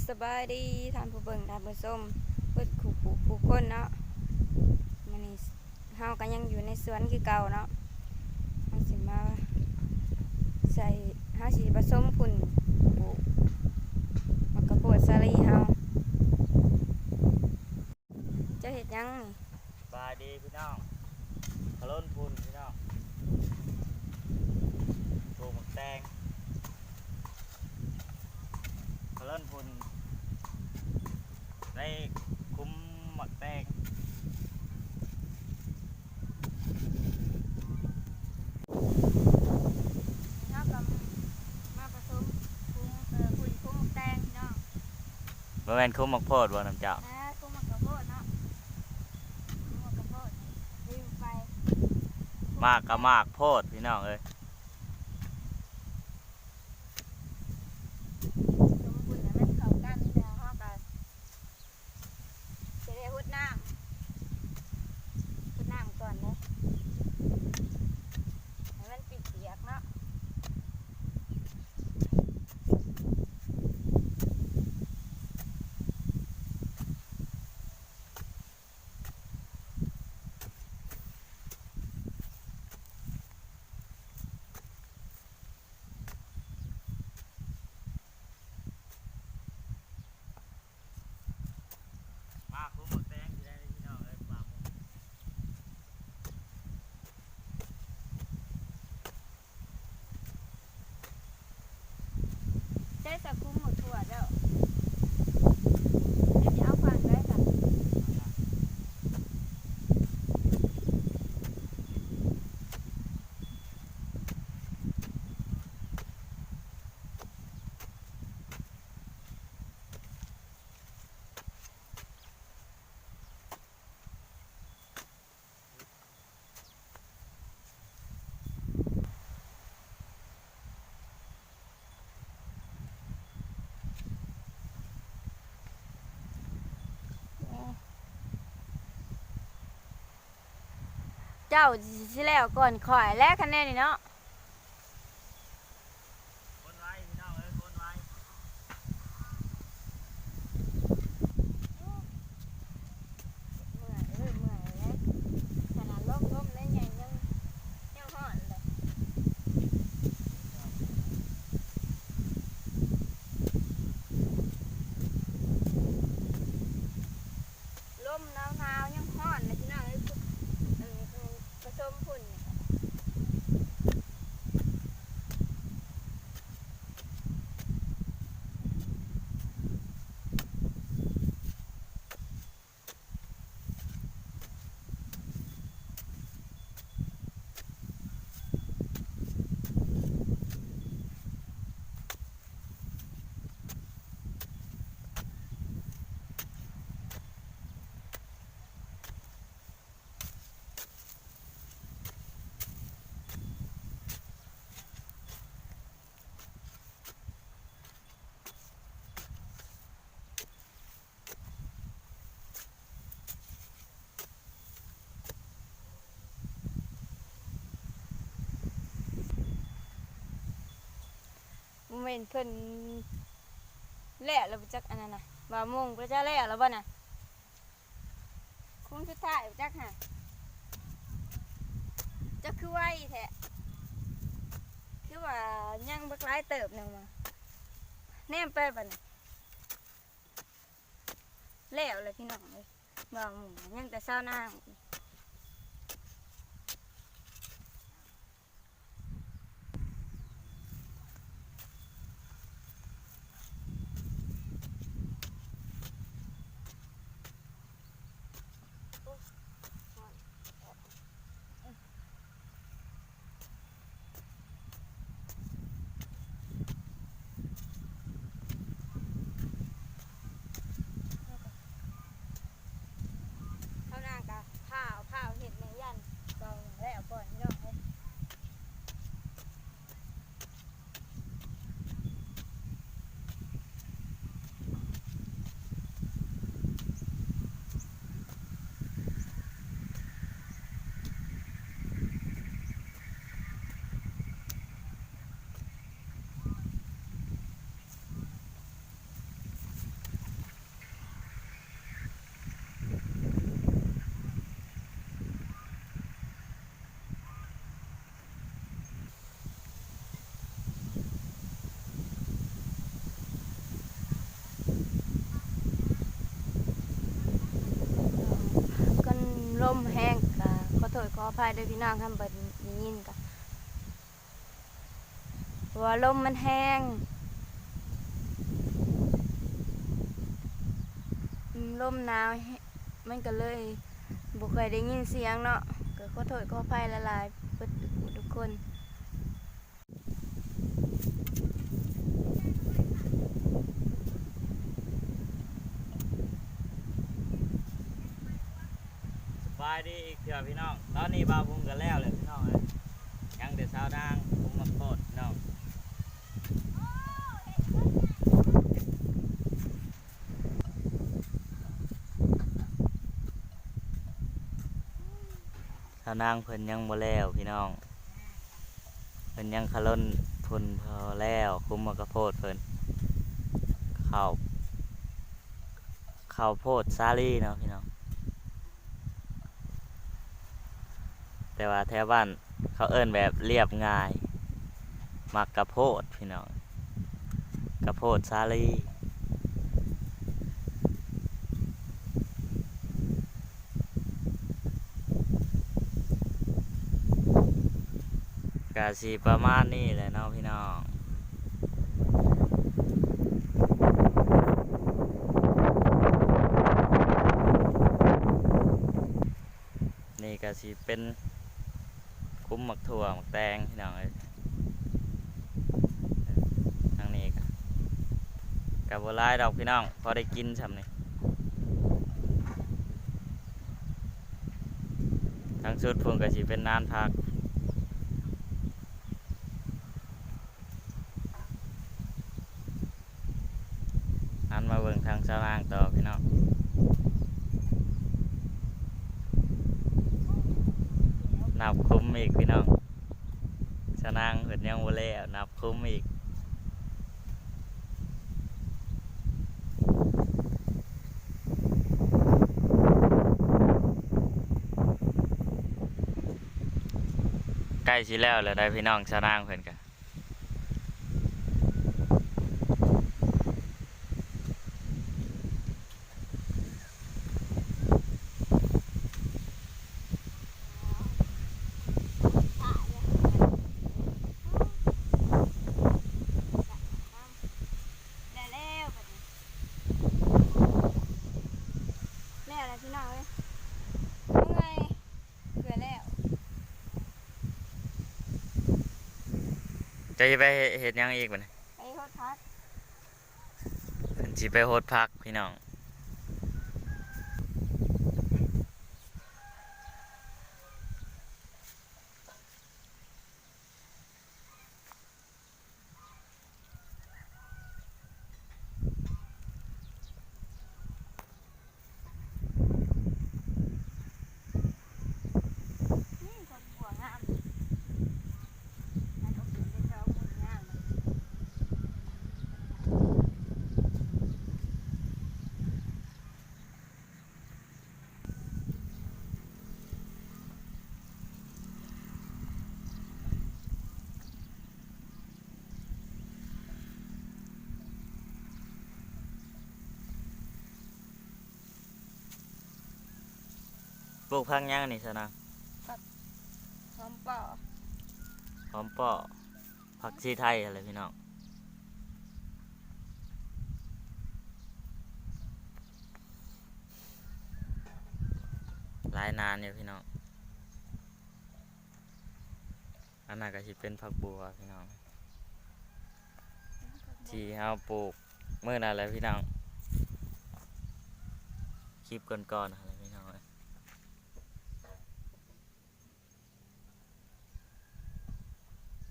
สบายดีท่านผู้เบิ่งท่านผู้ชมเพิ่นคู่คนเนาะมื้อนี้เฮาก็ยังอยู่ในสวนคือเก่าเนาะเฮาสิมาใส่เฮาสิผสมฝุ่นปลูกมักกะโพดสาลีเฮาจะเฮ็ดหยังนี่บายดีพี่น้องขลุ่นพุ่นพี่น้องปลูกหมักแตงขลุ่นพุ่นได้คุ้มหมักแตงเฮาก็มาผสมฝุ่นคุ้มแตงพี่น้องบ่แม่นคุ้มหมักโพดบ่น้ำเจ้าคุ้มมักกะโพดเนาะคุ้มมักกะโพดรีวิวไปมากก็มากโพดพี่น้องเอ้ยสมฝุ่นให้มันเข้ากันแล้วเฮาก็สิได้หุดน้ำก่อนเนาะให้มันเปียกๆเนาะมากคุ้มหมักแตงสิได้พี่น้องเอ้ยปลาหมึกใช้สักคุ้มหมดถั่วแล้วเดี๋ยวจะเอาฟังได้ค่ะเจ้าสิแล้วก่อนข่อยแล้วคะแนนนี่เนาะคนไว้พี่น้องเอ้ยคนไว้เมื่อยเลยขนาดล้มได้ไงยังห่อนเลยลมหนาวยังห่อนเลยพี่น้องผสมฝุ่นเว้นเพิ่นแล้วเราจักอันนั้นน่ะบ่าวโมงก็จะแล้วบ่น่ะคุ้มสุดท้ายจักห่ะจักคือไวแท้คือว่ายังบักหลายเติบหนึงมาแนมไปบัดนี้แล้วเลยพี่น้องเลยบ่าวโมงยังแต่เช้าหน้าเช้าหน้าก็ผ่า อภัยด้วยพี่น้องคำเปิดได้ยินกันเพราะว่าลมมันแห้งลมหนาวมันก็เลยบ่เคยได้ยินเสียงเนาะก็ขอโทษขออภัยละลายๆเปิดทุกคน สบายดีอีกเถื่อพี่น้องตอนนี้บ่าวบุ้งกันแล้วเลยพี่น้องเลยยังแต่เช้าดังผมมาโคตรพี่น้องเช้านางเพิ่นยังบ่แล้วพี่น้องเพิ่นยังขะล้นพุ่นพอแล้วคุ้มมากระโพดเพิ่นข้าวโพดซาลี่เนาะพี่น้องแต่ว่าแถวบ้านเขาเอิ้นแบบเรียบง่ายมักกระโพดพี่น้องกระโพดซาลีกะสิประมาณนี้แหละเนาะพี่น้องนี่กะสิเป็นคุ้มหมักถั่วหมักแตงพี่น้องเอ้ยทางนี้กับบัวลายดอกพี่น้องพอได้กินช่ำนี่ทางสุดพุ่งกะสิเป็นนานพักหันมาเบิ่งทางสว่างต่อพี่น้องนับคุ้มอีกพี่น้องชะนางเพิ่นยังบ่แล้วนับคุ้มอีกใกล้สิแล้วได้พี่น้องชะนางเพิ่นกะแล้วอะไรพี่น้องเอ้ยเอาไงเกลือแล้ว จะไปเฮ็ดหยังอีกบัดนี้ ไปโคตรพัก เพิ่นสิไปโฮดพักพี่น้องคนหัวงามมันเอาขึ้นไปเช้าหัวงามเลยปลูกพักหยังนี่ชะนาง หอมป่อ หอมป้อผักชีไทยอะไรพี่น้องหลายนานอยู่พี่น้องอันนั้นก็สิเป็นผักบัวพี่น้องที่เฮาปลูกมื้อนั้นแหละพี่น้องคลิปก่อนๆอะไรพี่น้องเอ้ย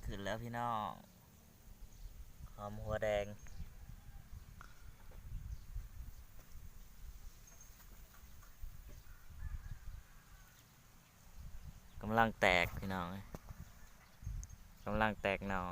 ขึ้นแล้วพี่น้องหอมหัวแดงกำลังแตกพี่น้องเอ้ยกำลังแตกหน่อ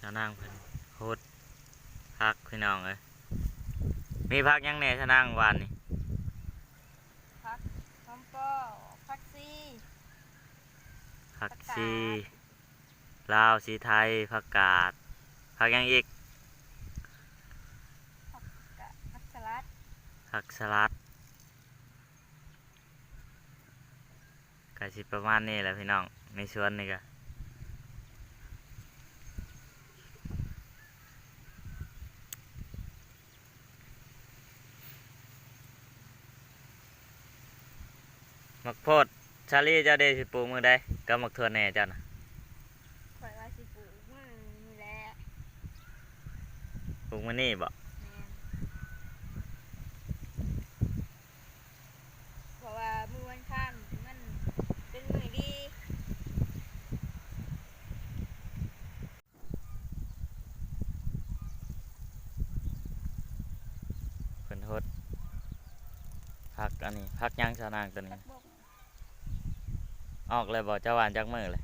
าวนางเพิ่นโคตรพักพี่น้องเอ้ยมีพักยังแหน่ชาวนางวานนี่ พักพร้อมก็พักซี่ ผักชีลาวสีไทยผักกาดผักยังอีก พักสลัด ผักสลัดก็สิประมาณนี้แหละพี่น้องในสวนนี่ก็มักโพดชาลีเจ้าเดสิปลูกมือใดก็มักถั่วแหน่เจ้านะ ข่อยว่าสิปลูกมื้อนี่แหละ ปลูกมือนี่บ่ แม่นเพราะว่ามื้อวันข้ามมันเป็นมื้อดี เพิ่นโทษผักอันนี้ผักยังชาวนางตัวนี้ พักบก ออกเลยบ่เจ้าหวานจักมือเลย